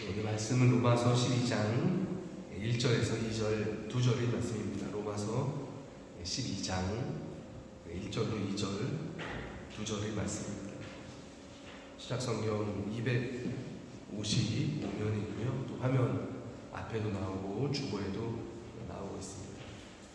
오늘 말씀은 로마서 12장 1절에서 2절 두 절의 말씀입니다. 로마서 12장 1절로 2절 두 절의 말씀입니다. 시작성경 255면이고요. 또 화면 앞에도 나오고 주보에도 나오고 있습니다.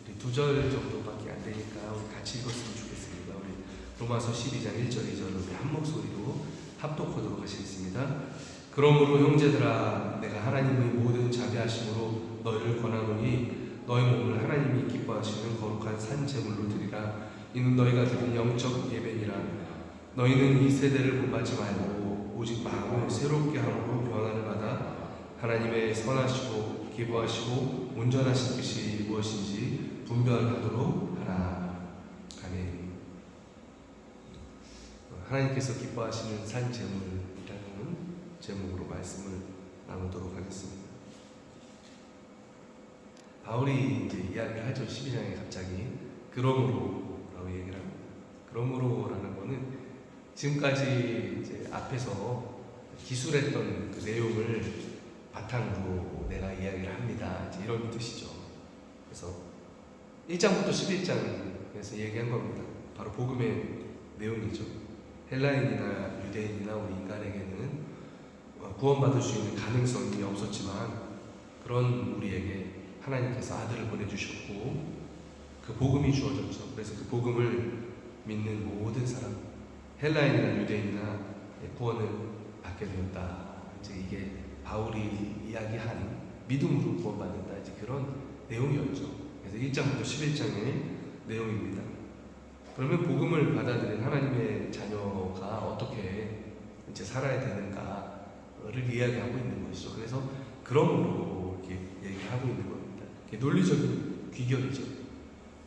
우리 두 절 정도밖에 안 되니까 우리 같이 읽었으면 좋겠습니다. 우리 로마서 12장 1절 2절 우리 한 목소리로 합독하도록 하시겠습니다. 그러므로 형제들아 내가 하나님의 모든 자비하심으로 너희를 권하노니 너희 몸을 하나님이 기뻐하시는 거룩한 산 제물로 드리라. 이는 너희가 드린 영적 예배니라. 너희는 이 세대를 본받지 말고 오직 마음을 새롭게 함으로 변화를 받아 하나님의 선하시고 기뻐하시고 온전하신 뜻이 무엇인지 분별하도록 하라. 아멘. 하나님께서 기뻐하시는 산 제물이라는 제목으로 말씀을 나누도록 하겠습니다. 바울이 이제 이야기를 하죠. 12장에 갑자기 그러므로라고 얘기를 합니다. 그러므로라는 거는 지금까지 이제 앞에서 기술했던 그 내용을 바탕으로 내가 이야기를 합니다. 이제 이런 뜻이죠. 그래서 1장부터 11장에서 얘기한 겁니다. 바로 복음의 내용이죠. 헬라인이나 유대인이나 우리 인간에게는 구원받을 수 있는 가능성이 없었지만 그런 우리에게 하나님께서 아들을 보내주셨고 그 복음이 주어졌죠. 그래서 그 복음을 믿는 모든 사람, 헬라인이나 유대인이나 구원을 받게 되었다. 이제 이게 바울이 이야기한 믿음으로 구원받는다. 이제 그런 내용이었죠. 그래서 1장부터 11장의 내용입니다. 그러면 복음을 받아들인 하나님의 자녀가 어떻게 이제 살아야 되는가를 이야기하고 있는 것이죠. 그래서 그러므로 이렇게 얘기하고 있는 겁니다. 논리적인 귀결이죠.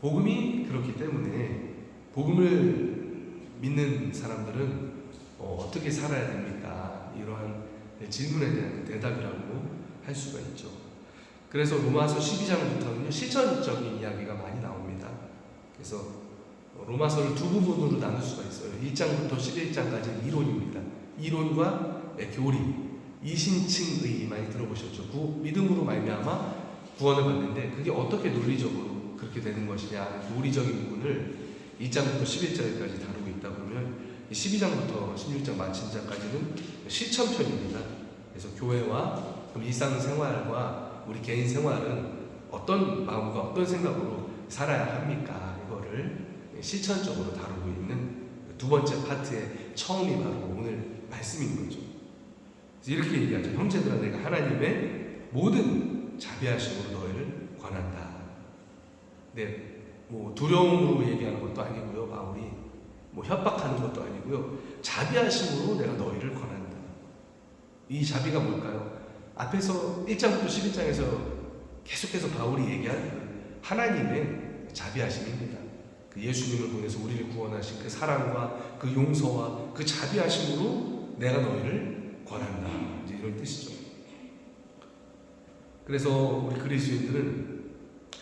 복음이 그렇기 때문에 복음을 믿는 사람들은 어떻게 살아야 됩니까? 이러한 질문에 대한 대답이라고 할 수가 있죠. 그래서 로마서 12장부터는요 실천적인 이야기가 많이 나옵니다. 그래서 로마서를 두 부분으로 나눌 수가 있어요. 1장부터 11장까지는 이론입니다. 이론과 교리, 이신칭의 많이 들어보셨죠? 믿음으로 말미암아 구원을 받는데 그게 어떻게 논리적으로 그렇게 되는 것이냐, 논리적인 부분을 1장부터 11장까지 다루고 있다 보면 12장부터 16장 마침장까지는 실천편입니다. 그래서 교회와 일상생활과 우리 개인 생활은 어떤 마음과 어떤 생각으로 살아야 합니까? 이거를 실천적으로 다루고 있는 두 번째 파트의 처음이 바로 오늘 말씀인 거죠. 그래서 이렇게 얘기하죠. 형제들아 내가 하나님의 모든 자비하심으로 너희를 권한다. 네, 뭐 두려움으로 얘기하는 것도 아니고요. 바울이 뭐 협박하는 것도 아니고요. 자비하심으로 내가 너희를 권한다. 이 자비가 뭘까요? 앞에서 1장부터 11장에서 계속해서 바울이 얘기한 하나님의 자비하심입니다. 그 예수님을 보내서 우리를 구원하신 그 사랑과 그 용서와 그 자비하심으로 내가 너희를 권한다. 이제 이런 뜻이죠. 그래서 우리 그리스도인들은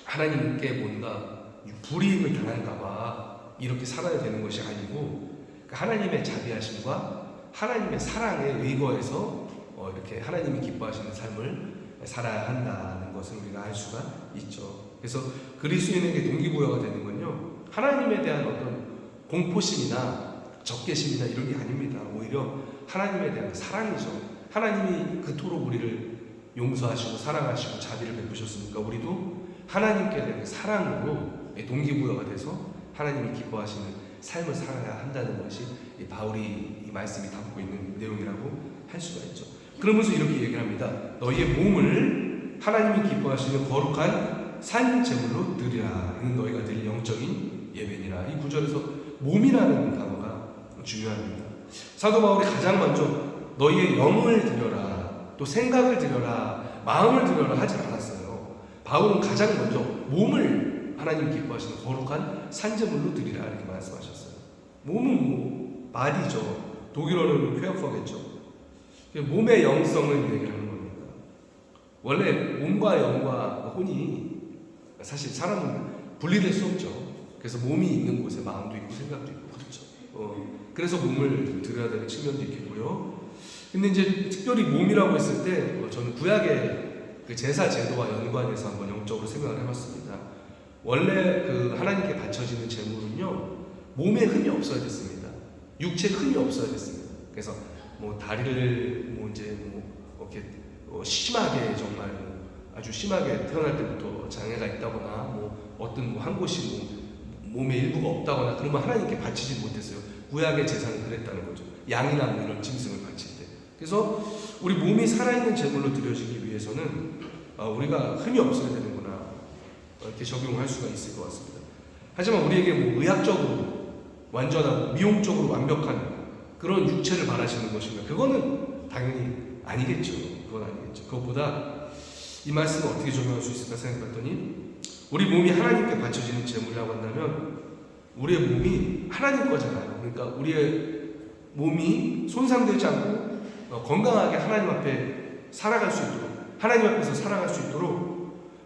하나님께 뭔가 불이익을 당할까봐 이렇게 살아야 되는 것이 아니고 하나님의 자비하심과 하나님의 사랑에 의거해서 이렇게 하나님이 기뻐하시는 삶을 살아야 한다는 것을 우리가 알 수가 있죠. 그래서 그리스도인에게 동기부여가 되는 건요 하나님에 대한 어떤 공포심이나 적개심이나 이런 게 아닙니다. 오히려 하나님에 대한 사랑이죠. 하나님이 그토록 우리를 용서하시고 사랑하시고 자비를 베푸셨으니까 우리도 하나님께 대한 사랑으로 동기부여가 돼서 하나님이 기뻐하시는 삶을 살아야 한다는 것이 바울이 이 말씀이 담고 있는 내용이라고 할 수가 있죠. 그러면서 이렇게 얘기를 합니다. 너희의 몸을 하나님이 기뻐하시는 거룩한 산 제물로 드리라. 이는 너희가 드릴 영적인 예배니라. 이 구절에서 몸이라는 단어가 중요합니다. 사도 바울이 가장 먼저 너희의 영을 드려라, 또 생각을 드려라, 마음을 드려라 하지 않았어요. 바울은 가장 먼저 몸을 하나님 기뻐하시는 거룩한 산제물로 드리라 이렇게 말씀하셨어요. 몸은 뭐 바디죠. 독일어는 쾌어퍼겠죠. 몸의 영성을 얘기하는 겁니다. 원래 몸과 영과 혼이 사실 사람은 분리될 수 없죠. 그래서 몸이 있는 곳에 마음도 있고 생각도 있고 그렇죠. 그래서 몸을 드려야 되는 측면도 있겠고요. 근데 이제 특별히 몸이라고 했을 때 저는 구약의 그 제사 제도와 연관해서 한번 영적으로 생각을 해봤습니다. 원래 그 하나님께 바쳐지는 제물은요, 몸에 흠이 없어야 됐습니다. 육체에 흠이 없어야 됐습니다. 그래서 뭐 다리를 뭐 이제 뭐 이렇게 심하게 정말 뭐 아주 심하게 태어날 때부터 장애가 있다거나 뭐 어떤 뭐 한 곳이 뭐 몸의 일부가 없다거나 그러면 하나님께 바치지 못했어요. 구약의 제사는 그랬다는 거죠. 양이나 뭐 이런 짐승을 바칠 때. 그래서 우리 몸이 살아있는 제물로 드려지기 위해서는 우리가 흠이 없어야 되는구나, 이렇게 적용할 수가 있을 것 같습니다. 하지만 우리에게 뭐 의학적으로 완전하고 미용적으로 완벽한 그런 육체를 바라시는 것인가? 그거는 당연히 아니겠죠. 그건 아니겠죠. 그것보다 이 말씀을 어떻게 적용할 수 있을까 생각했더니, 우리 몸이 하나님께 바쳐지는 제물이라고 한다면 우리의 몸이 하나님 거잖아요. 그러니까 우리의 몸이 손상되지 않고 건강하게 하나님 앞에 살아갈 수 있도록, 하나님 앞에서 살아갈 수 있도록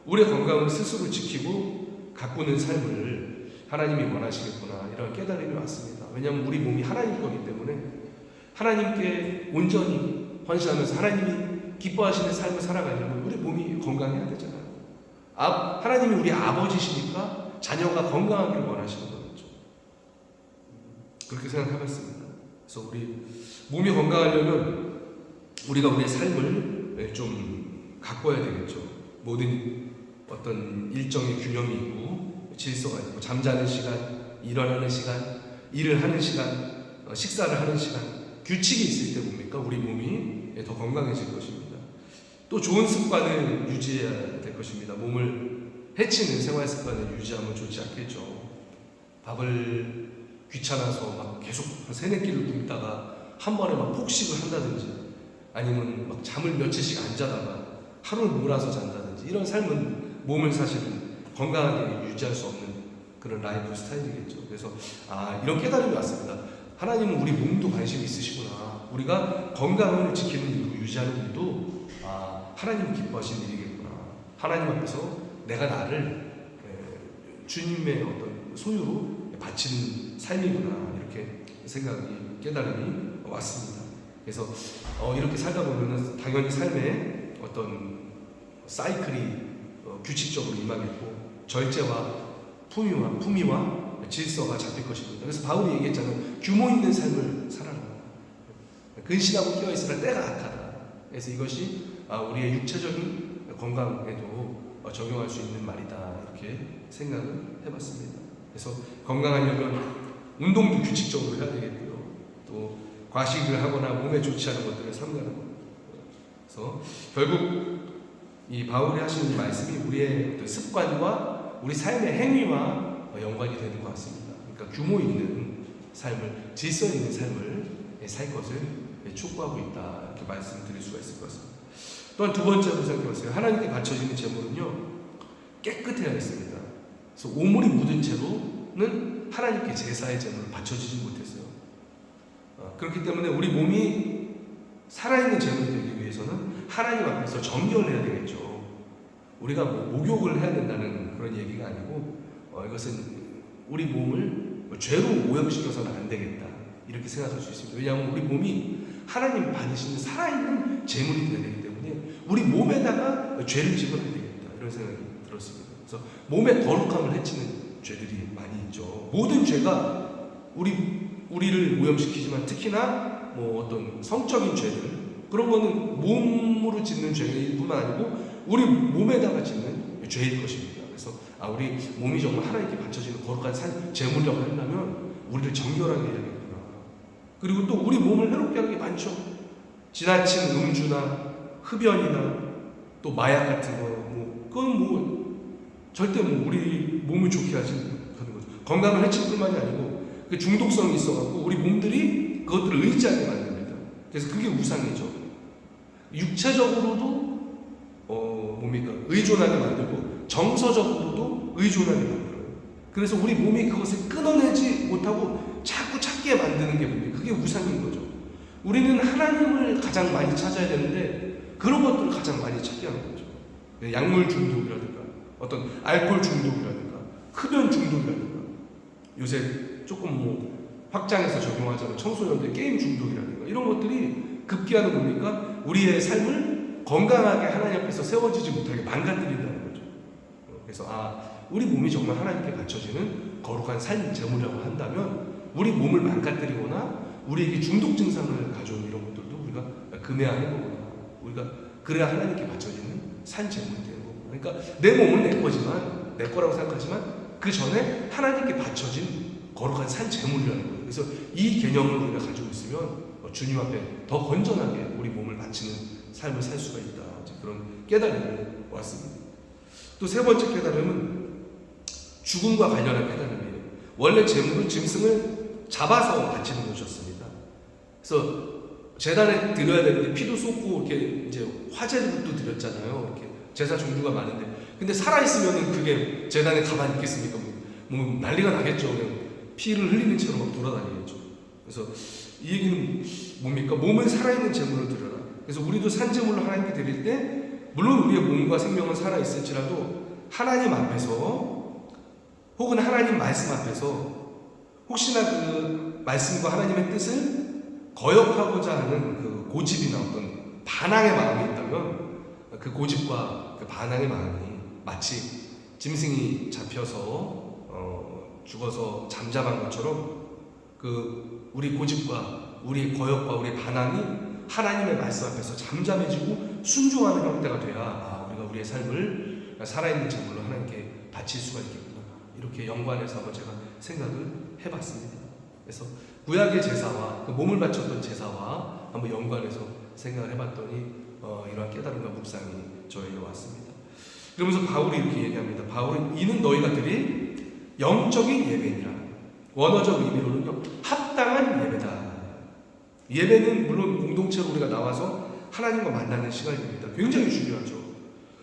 우리의 건강을 스스로 지키고 가꾸는 삶을 하나님이 원하시겠구나, 이런 깨달음이 왔습니다. 왜냐하면 우리 몸이 하나님 거기 때문에 하나님께 온전히 헌신하면서 하나님이 기뻐하시는 삶을 살아가려면 우리 몸이 건강해야 되잖아요. 하나님이 우리 아버지시니까 자녀가 건강하기를 원하시는 거겠죠. 그렇게 생각해봤습니다. 그래서 우리 몸이 건강하려면 우리가 우리의 삶을 좀 가꿔야 되겠죠. 모든 어떤 일정의 균형이 있고 질서가 있고, 잠자는 시간, 일어나는 시간, 일을 하는 시간, 식사를 하는 시간, 규칙이 있을 때 뭡니까? 우리 몸이 더 건강해질 것입니다. 또 좋은 습관을 유지해야 될 것입니다. 몸을 해치는 생활 습관을 유지하면 좋지 않겠죠. 밥을 귀찮아서 막 계속 세네 끼를 굶다가 한 번에 막 폭식을 한다든지, 아니면 막 잠을 며칠씩 안 자다가 하루를 몰아서 잔다든지, 이런 삶은 몸을 사실은 건강하게 유지할 수 없는 그런 라이프 스타일이겠죠. 그래서 이런 깨달음이 왔습니다. 하나님은 우리 몸도 관심이 있으시구나. 우리가 건강을 지키는 일도 유지하는 일도 하나님 기뻐하시는 일이겠구나. 하나님 앞에서 내가 나를 주님의 어떤 소유로 바치는 삶이구나, 이렇게 생각이, 깨달음이 왔습니다. 그래서 이렇게 살다 보면은 당연히 삶에 어떤 사이클이 규칙적으로 임하겠고, 절제와 품위와 질서가 잡힐 것입니다. 그래서 바울이 얘기했잖아요. 규모 있는 삶을 살아라. 근신하고 깨어있으라 때가 악하다. 그래서 이것이 우리의 육체적인 건강에도 적용할 수 있는 말이다, 이렇게 생각을 해봤습니다. 그래서 건강하려면 운동도 규칙적으로 해야 되겠고요. 또 과식을 하거나 몸에 좋지 않은 것들을 삼가는 것. 그래서 결국 이 바울이 하시는 이 말씀이 우리의 어떤 습관과 우리 삶의 행위와 연관이 되는 것 같습니다. 그러니까 규모 있는 삶을, 질서 있는 삶을 살 것을 촉구하고 있다, 이렇게 말씀드릴 수가 있을 것 같습니다. 또한 두 번째로 생각해봤어요. 하나님께 바쳐지는 제물은요, 깨끗해야 했습니다. 그래서 오물이 묻은 채로는 하나님께 제사의 제물을 바쳐지지 못했어요. 그렇기 때문에 우리 몸이 살아있는 제물이 되기 위해서는 하나님 앞에서 정결을 해야 되겠죠. 우리가 뭐 목욕을 해야 된다는 그런 얘기가 아니고, 이것은 우리 몸을 죄로 오염시켜서는 안 되겠다, 이렇게 생각할 수 있습니다. 왜냐하면 우리 몸이 하나님 받으시는 살아있는 제물이 되어야 되기 때문에 우리 몸에다가 죄를 집어넣어야 되겠다, 이런 생각이 들었습니다. 그래서 몸의 거룩함을 해치는 죄들이 많이 있죠. 모든 죄가 우리를 오염시키지만, 특히나 뭐 어떤 성적인 죄들, 그런 거는 몸으로 짓는 죄일 뿐만 아니고 우리 몸에다가 짓는 죄일 것입니다. 그래서 우리 몸이 정말 하나님께 바쳐지는 거룩한 제물이라고 한다면 우리를 정결하게 해야겠구나. 그리고 또 우리 몸을 해롭게 하는 게 많죠. 지나친 음주나 흡연이나 또 마약 같은 거, 그건 절대 우리 몸을 좋게 하지 못하는 거죠. 건강을 해칠 뿐만이 아니고 그 중독성이 있어갖고 우리 몸들이 그것들을 의지하게 만듭니다. 그래서 그게 우상이죠. 육체적으로도 의존하게 만들고, 정서적으로도 의존하게 만들어요. 그래서 우리 몸이 그것을 끊어내지 못하고 자꾸 찾게 만드는 게 뭡니까? 그게 우상인 거죠. 우리는 하나님을 가장 많이 찾아야 되는데 그런 것들을 가장 많이 찾게 하는 거죠. 약물 중독이라든가, 어떤 알코올 중독이라든가, 흡연 중독이라든가, 요새 조금 확장해서 적용하자면 청소년들 게임 중독이라든가, 이런 것들이 급기야는 뭡니까? 우리의 삶을 건강하게 하나님 앞에서 세워지지 못하게 망가뜨린다는 거죠. 그래서 우리 몸이 정말 하나님께 바쳐지는 거룩한 삶 제물이라고 한다면 우리 몸을 망가뜨리거나 우리에게 중독 증상을 가져온 이런 것들도 우리가 금해하는 거구나. 우리가 그래야 하나님께 바쳐지는 산 제물이 되는 거구나. 그러니까 내 몸은 내 거지만, 내 거라고 생각하지만 그 전에 하나님께 바쳐진 거룩한 산 제물이라는 거예요. 그래서 이 개념을 우리가 가지고 있으면 주님 앞에 더 건전하게 우리 몸을 바치는 삶을 살 수가 있다. 그런 깨달음이 왔습니다. 또 세 번째 깨달음은 죽음과 관련한 깨달음이에요. 원래 제물은 짐승을 잡아서 바치는 것이었습니다. 그래서 제단에 드려야 되는데 피도 쏟고 이렇게 이제 화제도 드렸잖아요. 이렇게 제사 종류가 많은데, 근데 살아 있으면은 그게 제단에 가만히 있겠습니까? 뭐 난리가 나겠죠. 그냥 피를 흘리는 채로 막 돌아다니겠죠. 그래서 이 얘기는 뭡니까? 몸은 살아있는 제물을 드려라. 그래서 우리도 산제물로 하나님께 드릴 때 물론 우리의 몸과 생명은 살아있을지라도 하나님 앞에서 혹은 하나님 말씀 앞에서 혹시나 그 말씀과 하나님의 뜻을 거역하고자 하는 그 고집이나 어떤 반항의 마음이 있다면 그 고집과 그 반항의 마음이 마치 짐승이 잡혀서 죽어서 잠잠한 것처럼 그 우리 고집과 우리 거역과 우리 반항이 하나님의 말씀 앞에서 잠잠해지고 순종하는 형태가 돼야 우리가 우리의 삶을 살아있는 제물로 하나님께 바칠 수가 있겠구나. 이렇게 연관해서 한번 제가 생각을 해봤습니다. 그래서 구약의 제사와 그 몸을 바쳤던 제사와 한번 연관해서 생각을 해봤더니 이러한 깨달음과 묵상이 저에게 왔습니다. 그러면서 바울이 이렇게 얘기합니다. 바울은 이는 너희가 드릴 영적인 예배니라. 원어적 의미로는요, 합당한 예배다. 예배는 물론 공동체로 우리가 나와서 하나님과 만나는 시간입니다. 굉장히 중요하죠.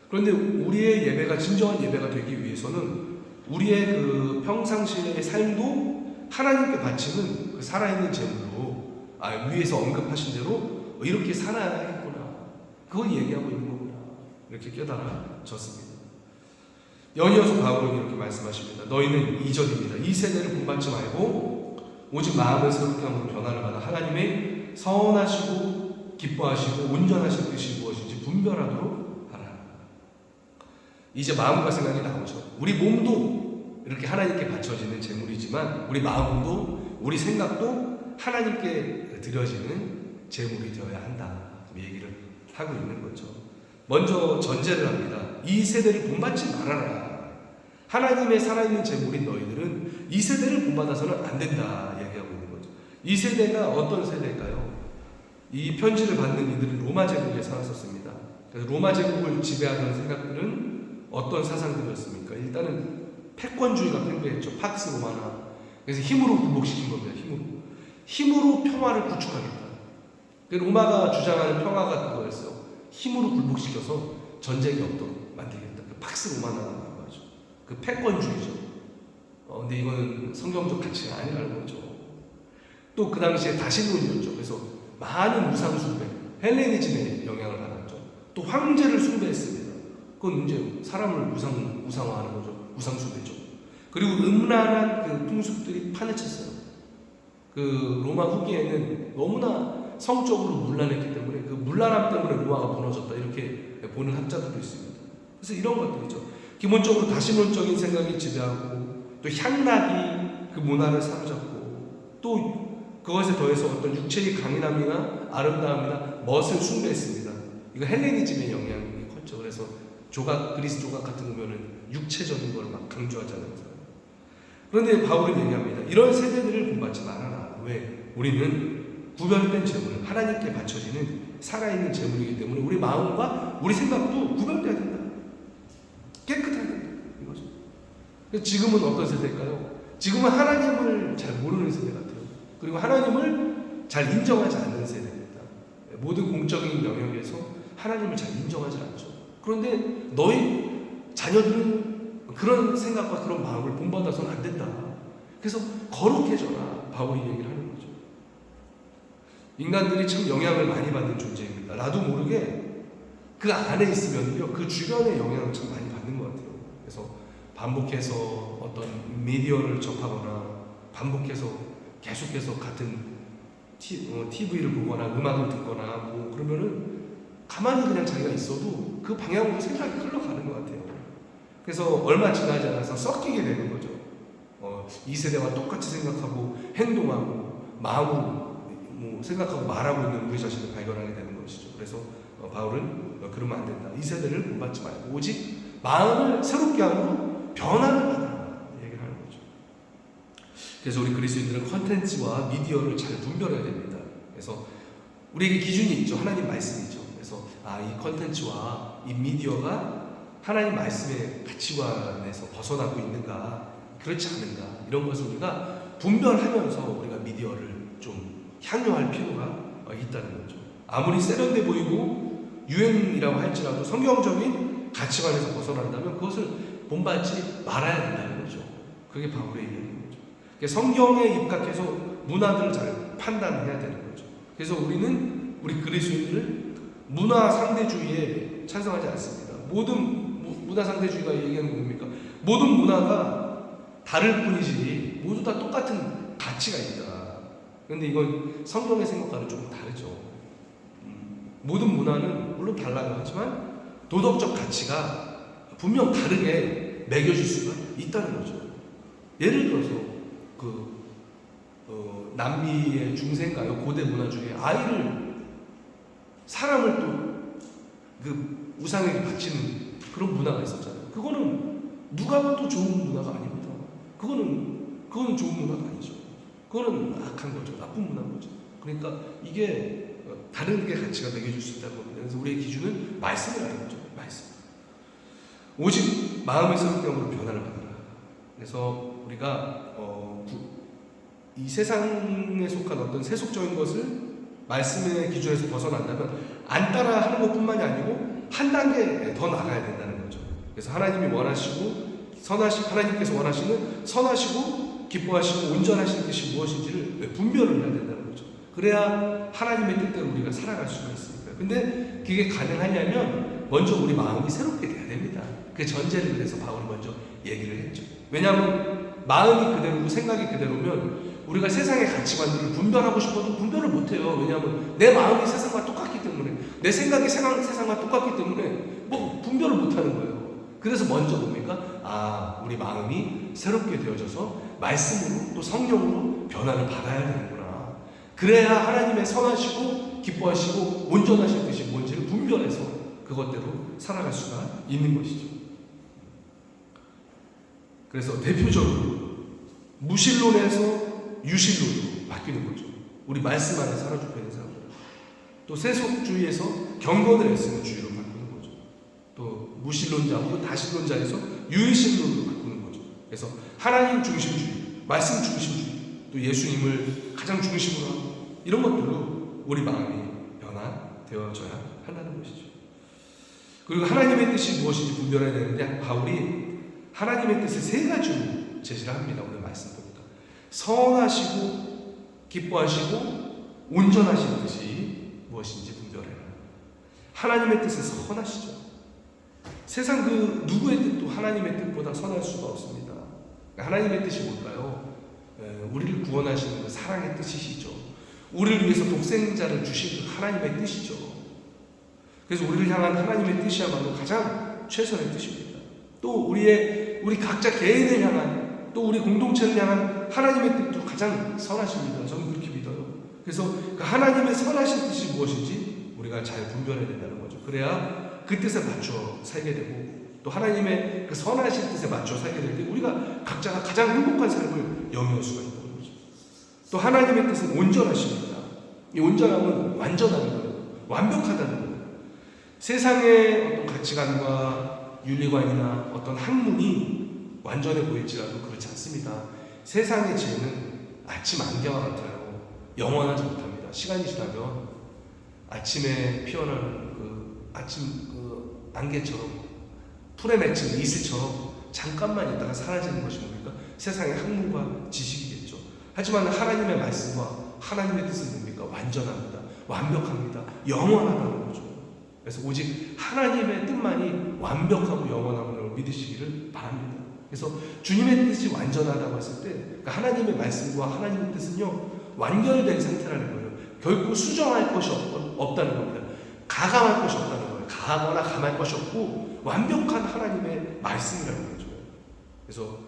그런데 우리의 예배가 진정한 예배가 되기 위해서는 우리의 그 평상시의 삶도 하나님께 바치는 그 살아있는 제물로 위에서 언급하신 대로 이렇게 살아야겠구나. 그걸 얘기하고 있는 거구나. 이렇게 깨달아졌습니다. 연이어서 바울은 이렇게 말씀하십니다. 너희는 이전입니다. 이 세대를 본받지 말고 오직 마음을 새롭게 함으로 변화를 받아 하나님의 선하시고 기뻐하시고 온전하신 뜻이 무엇인지 분별하도록 하라. 이제 마음과 생각이 나오죠. 우리 몸도 이렇게 하나님께 바쳐지는 제물이지만 우리 마음도 우리 생각도 하나님께 드려지는 제물이 되어야 한다. 이 얘기를 하고 있는 거죠. 먼저 전제를 합니다. 이 세대를 본받지 말아라. 하나님의 살아있는 제물인 너희들은 이 세대를 본받아서는 안 된다 얘기하고 있는 거죠. 이 세대가 어떤 세대일까요? 이 편지를 받는 이들은 로마 제국에 살았었습니다. 그래서 로마 제국을 지배하던 생각들은 어떤 사상들이었습니까? 일단은 패권주의가 팽배했죠. 팍스 로마나. 그래서 힘으로 굴복시킨 겁니다. 힘으로 평화를 구축하겠다. 로마가 주장하는 평화가 그거였어요. 힘으로 굴복시켜서 전쟁이 없도록 만들겠다. 그 팍스 로마나라고 하죠. 그 패권주의죠. 근데 이거는 성경적 가치가 아니라는 거죠. 또 그 당시에 다신론이었죠. 그래서 많은 우상 숭배, 헬레니즘의 영향을 받았죠. 또 황제를 숭배했습니다. 그건 이제 사람을 우상화하는 거죠. 우상 숭배죠. 그리고 음란한 그 풍습들이 판에 쳤어요. 그 로마 후기에는 너무나 성적으로 문란했기 때문에 그 문란함 때문에 로마가 무너졌다 이렇게 보는 학자들도 있습니다. 그래서 이런 것들이죠. 기본적으로 다신론적인 생각이 지배하고 또 향락이 그 문화를 사로잡고 또 그것에 더해서 어떤 육체의 강인함이나 아름다움이나 멋을 숭배했습니다. 이거 헬레니즘의 영향이 컸죠. 그래서 그리스 조각 같은 거 보면은 육체적인 걸 막 강조하잖아요. 그런데 바울은 얘기합니다. 이런 세대들을 본받지 말아라. 왜? 우리는 구별된 제물, 하나님께 바쳐지는 살아있는 제물이기 때문에 우리 마음과 우리 생각도 구별돼야 된다. 깨끗해야 된다. 이거죠. 지금은 어떤 세대일까요? 지금은 하나님을 잘 모르는 세대 같아요. 그리고 하나님을 잘 인정하지 않는 세대입니다. 모든 공적인 영역에서 하나님을 잘 인정하지 않죠. 그런데 너희 자녀들은 그런 생각과 그런 마음을 본받아서는 안 된다. 그래서 거룩해져라. 바울이 얘기를 하는 거죠. 인간들이 참 영향을 많이 받는 존재입니다. 나도 모르게 그 안에 있으면요, 그 주변의 영향을 참 많이 받는 것 같아요. 그래서 반복해서 어떤 미디어를 접하거나 반복해서 계속해서 같은 TV를 보거나 음악을 듣거나 뭐 그러면은 가만히 그냥 자기가 있어도 그 방향으로 생각이 흘러가는 것 같아요. 그래서 얼마 지나지 않아서 섞이게 되는 거죠. 이 세대와 똑같이 생각하고 행동하고 마음으로 뭐 생각하고 말하고 있는 우리 자신을 발견하게 되는 것이죠. 그래서 바울은 그러면 안 된다. 이 세대를 본받지 말고 오직 마음을 새롭게 함으로 변화를 받아라 얘기를 하는 거죠. 그래서 우리 그리스도인들은 컨텐츠와 미디어를 잘 분별해야 됩니다. 그래서 우리에게 기준이 있죠. 하나님 말씀이죠. 그래서 이 컨텐츠와 이 미디어가 하나님 말씀의 가치관에서 벗어나고 있는가, 그렇지 않은가, 이런 것을 우리가 분별하면서 우리가 미디어를 좀 향유할 필요가 있다는 거죠. 아무리 세련돼 보이고 유행이라고 할지라도 성경적인 가치관에서 벗어난다면 그것을 본받지 말아야 된다는 거죠. 그게 바울의 얘기인 거죠. 그러니까 성경에 입각해서 문화들을 잘 판단해야 되는 거죠. 그래서 우리 그리스도인들은 문화 상대주의에 찬성하지 않습니다. 모든 문화 상대주의가 얘기하는 게 뭡니까? 모든 문화가 다를 뿐이지 모두 다 똑같은 가치가 있다. 그런데 이건 성경의 생각과는 조금 다르죠. 모든 문화는 물론 달라요. 하지만 도덕적 가치가 분명 다르게 매겨질 수가 있다는 거죠. 예를 들어서 남미의 중세인가요? 고대 문화 중에 사람을 또 그 우상에게 바치는 그런 문화가 있었잖아요. 그거는 누가 봐도 좋은 문화가 아닙니다. 그거는 좋은 문화가 아니죠. 그거는 악한 거죠. 나쁜 문화인 거죠. 그러니까 이게 다르게 가치가 매겨질 수 있다는 겁니다. 그래서 우리의 기준은 말씀이라는 거죠. 말씀. 오직 마음의 성경으로 변화를 받아라. 그래서 우리가 이 세상에 속한 어떤 세속적인 것을 말씀의 기준에서 벗어난다면 안 따라 하는 것뿐만이 아니고 한 단계 더 나가야 된다는 거죠. 그래서 하나님께서 원하시는 선하시고 기뻐하시고 온전하신 뜻이 무엇인지를 분별을 해야 된다는 거죠. 그래야 하나님의 뜻대로 우리가 살아갈 수가 있습니다. 근데 그게 가능하냐면 먼저 우리 마음이 새롭게 돼야 됩니다. 그 전제를 그래서 바울이 먼저 얘기를 했죠. 왜냐하면 마음이 그대로고 생각이 그대로면 우리가 세상의 가치관들을 분별하고 싶어도 분별을 못해요. 왜냐하면 내 마음이 세상과 똑같기 때문에, 내 생각이 세상과 똑같기 때문에 뭐 분별을 못하는 거예요. 그래서 먼저 뭡니까? 우리 마음이 새롭게 되어져서 말씀으로 또 성령으로 변화를 받아야 되는구나. 그래야 하나님의 선하시고 기뻐하시고 온전하신 뜻이 뭔지를 분별해서 그것대로 살아갈 수가 있는 것이죠. 그래서 대표적으로 무신론에서 유신론으로 바뀌는 거죠. 우리 말씀 안에 살아 죽고 있는 사람들. 또 세속주의에서 경건을 애쓰는 주의로 바꾸는 거죠. 또 무신론자하고 다신론자에서 유일신론으로 바꾸는 거죠. 그래서 하나님 중심주의, 말씀 중심주의, 또 예수님을 가장 중심으로 하고 이런 것들로 우리 마음이 변화되어져야 한다는 것이죠. 그리고 하나님의 뜻이 무엇인지 분별해야 되는데 바울이 하나님의 뜻을 세 가지로 제시를 합니다. 오늘 말씀 보니까 선하시고 기뻐하시고 온전하신 뜻이 무엇인지 분별해라. 하나님의 뜻은 선하시죠. 세상 그 누구의 뜻도 하나님의 뜻보다 선할 수가 없습니다. 하나님의 뜻이 뭘까요? 우리를 구원하시는 그 사랑의 뜻이시죠. 우리를 위해서 독생자를 주신 그 하나님의 뜻이죠. 그래서 우리를 향한 하나님의 뜻이야말로 가장 최선의 뜻입니다. 또 우리 각자 개인을 향한, 또 우리 공동체를 향한 하나님의 뜻도 가장 선하십니다. 저는 그렇게 믿어요. 그래서 그 하나님의 선하신 뜻이 무엇인지 우리가 잘 분별해야 된다는 거죠. 그래야 그 뜻에 맞춰 살게 되고, 또 하나님의 그 선하신 뜻에 맞춰 살게 될 때 우리가 각자가 가장 행복한 삶을 영위할 수가 있다는 거죠. 또 하나님의 뜻은 온전하십니다. 이 온전함은 완전한 거예요. 완벽하다는 거예요. 세상의 어떤 가치관과 윤리관이나 어떤 학문이 완전해 보일지라도 그렇지 않습니다. 세상의 지혜는 아침 안개와 같아요. 영원하지 못합니다. 시간이 지나면 아침에 피어나는 그 아침 그 안개처럼, 풀에 맺힌 이슬처럼 잠깐만 있다가 사라지는 것이 뭡니까? 세상의 학문과 지식이겠죠. 하지만 하나님의 말씀과 하나님의 뜻은 뭡니까? 완전합니다. 완벽합니다. 영원하다는 거죠. 그래서 오직 하나님의 뜻만이 완벽하고 영원함을 믿으시기를 바랍니다. 그래서 주님의 뜻이 완전하다고 했을 때, 그러니까 하나님의 말씀과 하나님의 뜻은요 완결된 상태라는 거예요. 결코 수정할 것이 없다는 겁니다. 가감할 것이 없다는 거예요. 가하거나 감할 것이 없고 완벽한 하나님의 말씀이라는 거죠. 그래서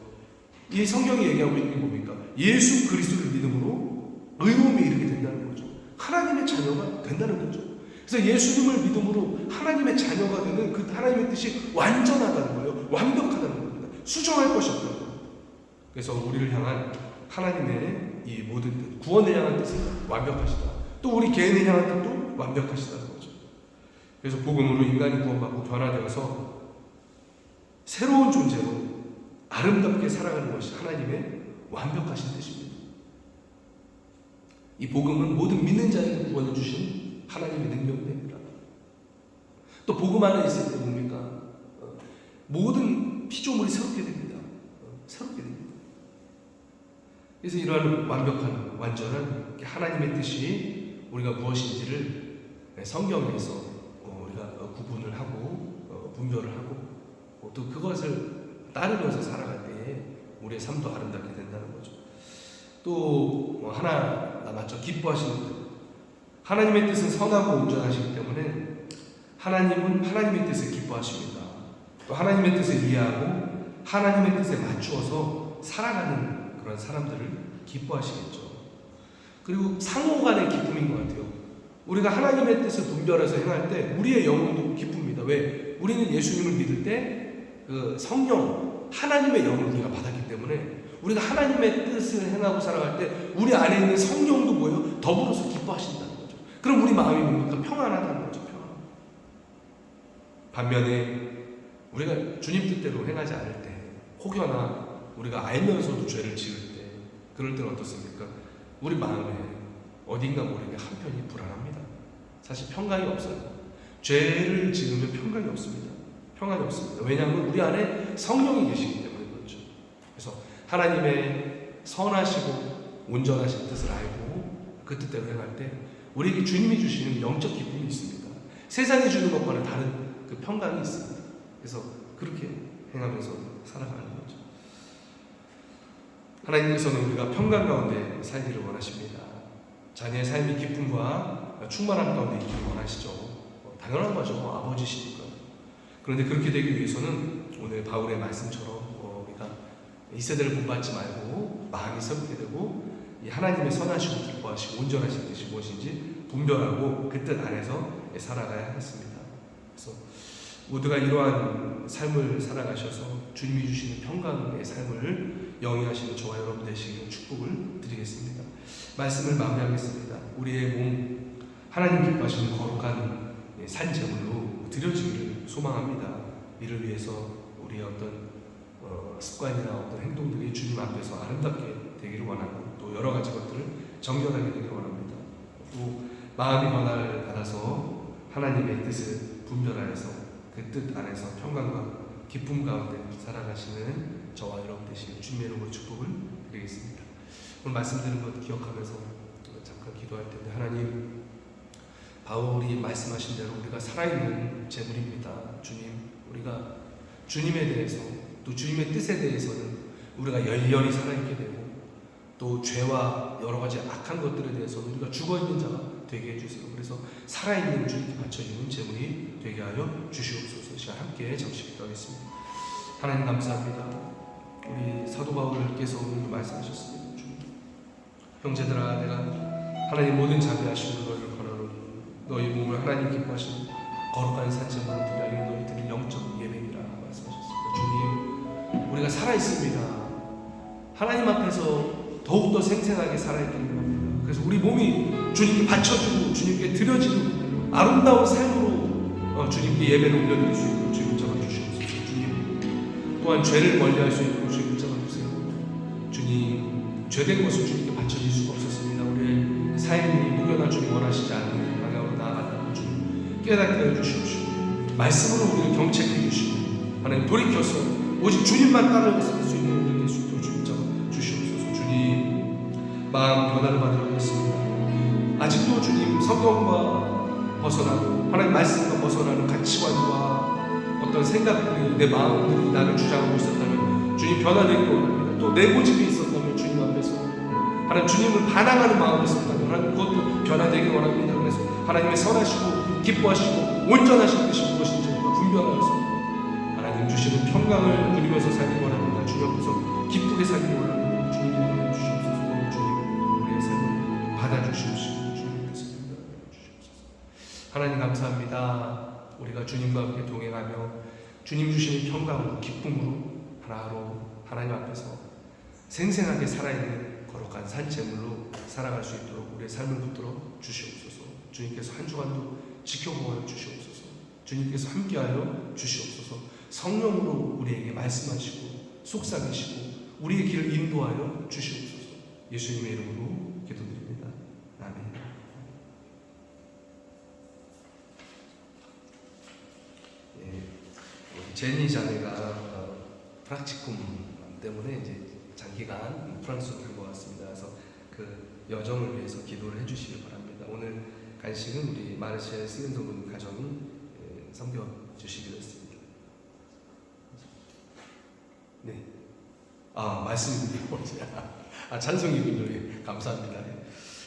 이 성경이 얘기하고 있는 게 뭡니까? 예수 그리스도를 믿음으로 의로움에 이르게 된다는 거죠. 하나님의 자녀가 된다는 거죠. 그래서 예수님을 믿음으로 하나님의 자녀가 되는 그 하나님의 뜻이 완전하다는 거예요. 완벽하다는 겁니다. 수정할 것이 없다는 거예요. 그래서 우리를 향한 하나님의 이 모든 뜻, 구원을 향한 뜻은 완벽하시다. 또 우리 개인을 향한 뜻도 완벽하시다는 거죠. 그래서 복음으로 인간이 구원받고 변화되어서 새로운 존재로 아름답게 살아가는 것이 하나님의 완벽하신 뜻입니다. 이 복음은 모든 믿는 자에게 구원을 주신 하나님의 능력입니다. 또 복음 안에 있을 때 뭡니까? 모든 피조물이 새롭게 됩니다. 새롭게 됩니다. 그래서 이러한 완벽한, 완전한 하나님의 뜻이 우리가 무엇인지를 성경에서 우리가 구분을 하고 분별을 하고 또 그것을 따르면서 살아갈 때에 우리의 삶도 아름답게 된다는 거죠. 또 하나 남았죠. 기뻐하시는 뜻. 하나님의 뜻은 선하고 온전하시기 때문에 하나님은 하나님의 뜻을 기뻐하십니다. 또 하나님의 뜻을 이해하고 하나님의 뜻에 맞추어서 살아가는 그런 사람들을 기뻐하시겠죠. 그리고 상호 간의 기쁨인 것 같아요. 우리가 하나님의 뜻을 분별해서 행할 때 우리의 영혼도 기쁩니다. 왜? 우리는 예수님을 믿을 때 그 성령, 하나님의 영을 우리가 받았기 때문에 우리가 하나님의 뜻을 행하고 살아갈 때 우리 안에 있는 성령도 뭐예요? 더불어서 기뻐하신다는 거죠. 그럼 우리 마음이 뭡니까? 평안하다는 거죠. 평안. 반면에 우리가 주님 뜻대로 행하지 않을 때, 혹여나 우리가 알면서도 죄를 지을 때, 그럴 때는 어떻습니까? 우리 마음에 어딘가 모르게 한편이 불안합니다. 사실 평강이 없어요. 죄를 지으면 평강이 없습니다. 평안이 없습니다. 왜냐하면 우리 안에 성령이 계시기 때문에 그렇죠. 그래서 하나님의 선하시고 온전하신 뜻을 알고 그 뜻대로 행할 때 우리에게 주님이 주시는 영적 기쁨이 있습니다. 세상이 주는 것과는 다른 그 평강이 있습니다. 그래서 그렇게 행하면서 살아가는 거죠. 하나님께서는 우리가 평강 가운데 살기를 원하십니다. 자녀의 삶이 기쁨과 충만함 가운데 있기를 원하시죠. 당연한 거죠. 아버지시니까. 그런데 그렇게 되기 위해서는 오늘 바울의 말씀처럼 우리가 이 세대를 본받지 말고 마음이 새롭게 되고 이 하나님의 선하시고 기뻐하시고 온전하신 뜻이 무엇인지 분별하고 그 뜻 안에서 살아가야 하겠습니다. 그래서 모두가 이러한 삶을 살아가셔서 주님이 주시는 평강의 삶을 영위하시는 저와 여러분 되시기를 축복을 드리겠습니다. 말씀을 마무리하겠습니다. 우리의 몸 하나님 기뻐하시는 거룩한 산 제물로 드려지기를 소망합니다. 이를 위해서 우리의 어떤 습관이나 어떤 행동들이 주님 앞에서 아름답게 되기를 원하고 또 여러 가지 것들을 정결하게 되기를 원합니다. 또 마음이 변화를 받아서 하나님의 뜻을 분별하여서 그 뜻 안에서 평강과 기쁨 가운데 살아가시는 저와 여러분 되시길 주님의 이름으로 축복을 드리겠습니다. 오늘 말씀드린 것 기억하면서 잠깐 기도할 텐데, 하나님, 바울이 말씀하신 대로 우리가 살아있는 제물입니다. 주님, 우리가 주님에 대해서 또 주님의 뜻에 대해서는 우리가 열렬히 살아있게 되고 또 죄와 여러 가지 악한 것들에 대해서는 우리가 죽어있는 자가 되게 해주세요. 그래서 살아있는 주님께 바쳐지는 제물이 되게 하여 주시옵소서. 시간 함께 잠시 기도하겠습니다. 하나님 감사합니다. 우리 사도 바울께서 오늘 말씀하셨습니다. 주님, 형제들아, 내가 하나님 모든 자비하시는 너희를 권하노니 너희 몸을 하나님 기뻐하시는 거룩한 산제물로 드려 이는 너희들의 영적 예배니라 말씀하셨습니다. 주님, 우리가 살아있습니다. 하나님 앞에서 더욱더 생생하게 살아있기를 원합니다. 그래서 우리 몸이 주님께 바쳐지고 주님께 드려지는 아름다운 삶으로 주님께 예배를 올려드릴 수 있도록 주님 잡아주시옵소서. 주님, 또한 죄를 멀리할 수 있도록 주님 잡아주세요. 주님, 죄된 것을 주님께 바쳐질 수가 없었습니다. 우리의 삶이 무견한 주님 원하시지 않는 방향으로 나아간다고 주님 깨닫게 해주시옵시고 말씀으로 우리를 경책해 주시고 하나님 돌이켜서 오직 주님만 따라갈 수 있는 우리들 될 수 있도록 주님 잡아주시옵소서. 주님, 마음 변화를 받으러 오겠습니다. 아직도 주님 성경과 벗어나고 하나님 말씀과 벗어나는 가치관과 어떤 생각들이 내 마음들이 나를 주장하고 있었다면 주님 변화되기를 원합니다. 또 내 고집이 있었다면 주님 앞에서 하나님 주님을 반항하는 마음이 있었다면 하나님 그것도 변화되길 원합니다. 그래서 하나님의 선하시고 기뻐하시고 온전하신 뜻이 무엇인지 분별하여서 하나님 주시는 평강을 누리면서 살기 원합니다. 주님 앞에서 기쁘게 살기 원합니다. 주님 인도해 주시옵소서. 주님 우리의 삶을 받아주시옵시고 주님께서 인도해 주시옵소서. 하나님 감사합니다. 우리가 주님과 함께 동행하며 주님 주시는 평강으로 기쁨으로 하나로 하나님 앞에서 생생하게 살아있는 거룩한 산재물로 살아갈 수 있도록 우리의 삶을 붙들어 주시옵소서. 주님께서 한 주간도 지켜보아 주시옵소서. 주님께서 함께하여 주시옵소서. 성령으로 우리에게 말씀하시고 속삭이시고 우리의 길을 인도하여 주시옵소서. 예수님의 이름으로 기도드립니다. 아멘. 제니 자매가 프락치쿰 때문에 이제 장기간 프랑스로 간 것 같습니다. 그래서 그 여정을 위해서 기도를 해주시기 바랍니다. 오늘 간식은 우리 마르시아 스근성군 가정이 섬겨 주시기로 했습니다. 네. 말씀드리고 찬송이군요. 예, 감사합니다.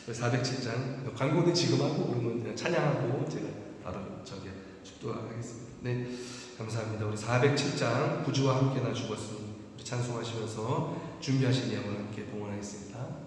407장 광고는 지금 하고 그러면 찬양하고 제가 바로 저게 축도하겠습니다. 네, 감사합니다. 우리 407장 구주와 함께 나 죽었으니 우리 찬송하시면서 준비하신 예물을 함께 봉헌하겠습니다.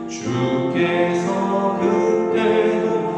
주께서 그때도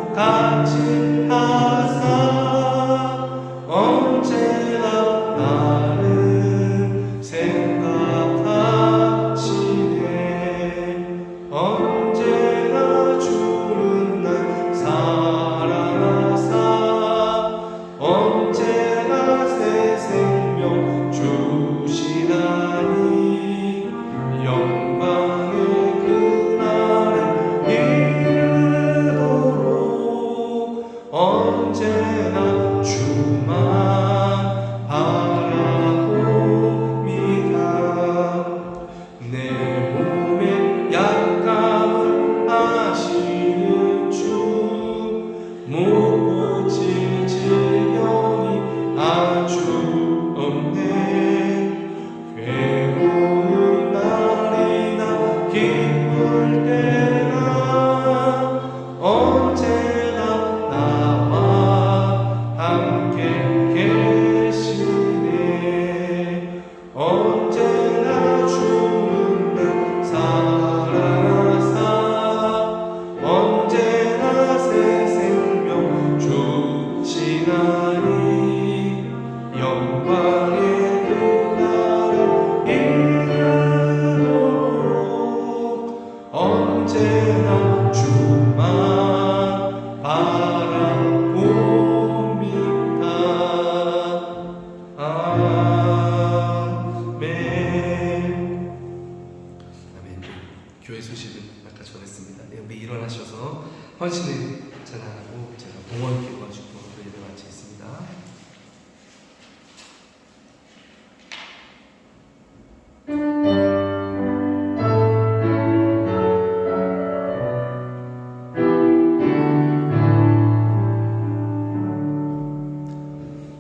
찬양하고 제가 봉헌 기도와 축복으로 예배 마치겠습니다.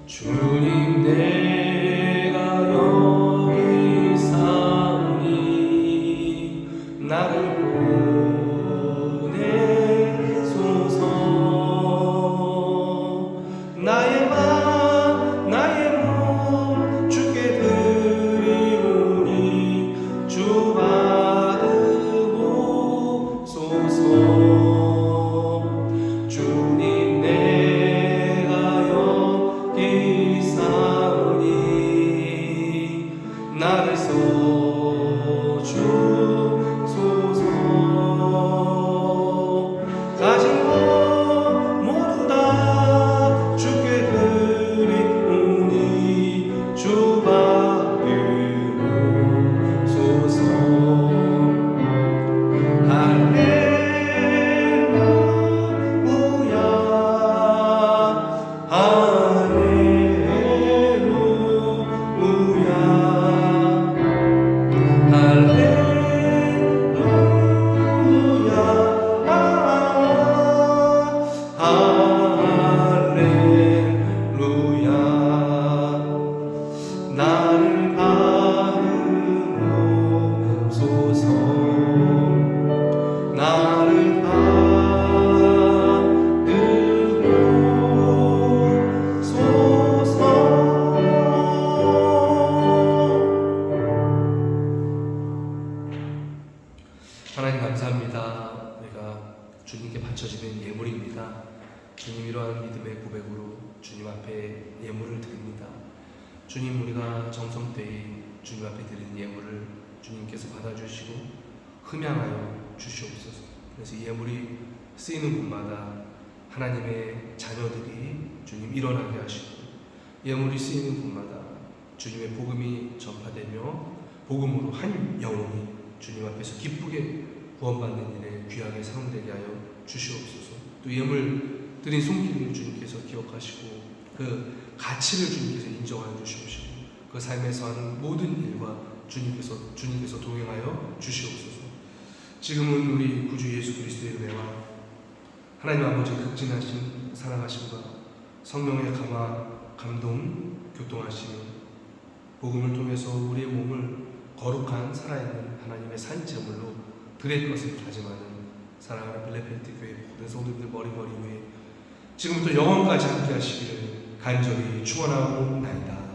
주님 내가 여기 사오니 나를 보내소서. 나의 맘 나의 몸 주께 드리오니 주 받으옵소서. 주님 내가 여기 사오니 나를 써주소서. 가진 것 모두 다 주께 드리오니 주 받으옵소서. 할렐루야 할렐루야 할렐루야. 나를 받으옵소서. 나를 받으옵소서. 하나님 감사합니다. 우리가 주님께 바쳐지는 예물입니다. 주님, 이러한 믿음의 고백으로 주님 앞에 예물을 드립니다. 주님, 우리가 정성되이 주님 앞에 드리는 예물을 주님께서 받아주시고 흠양하여 주시옵소서. 그래서 이 예물이 쓰이는 곳마다 하나님의 자녀들이 주님 일어나게 하시고, 예물이 쓰이는 곳마다 주님의 복음이 전파되며 복음으로 한 영혼이 주님 앞에서 기쁘게 구원받는 일에 귀하게 사용되게 하여 주시옵소서. 또 예물 드린 손길을 주님께서 기억하시고 그 가치를 주님께서 인정하여 주시옵시고 그 삶에서 하는 모든 일과 주님께서 동행하여 주시옵소서. 지금은 우리 구주 예수 그리스도의 은혜와 하나님 아버지의 극진하신 사랑하심과 성령의 감화, 감동, 교통하심이 복음을 통해서 우리의 몸을 거룩한 살아있는 하나님의 산 제물로 드릴 것을 다짐하는 사랑하는 빌레펜트 교회 모든 성도들 머리머리 위에 지금부터 영원까지 함께 하시기를 간절히 축원하옵나이다.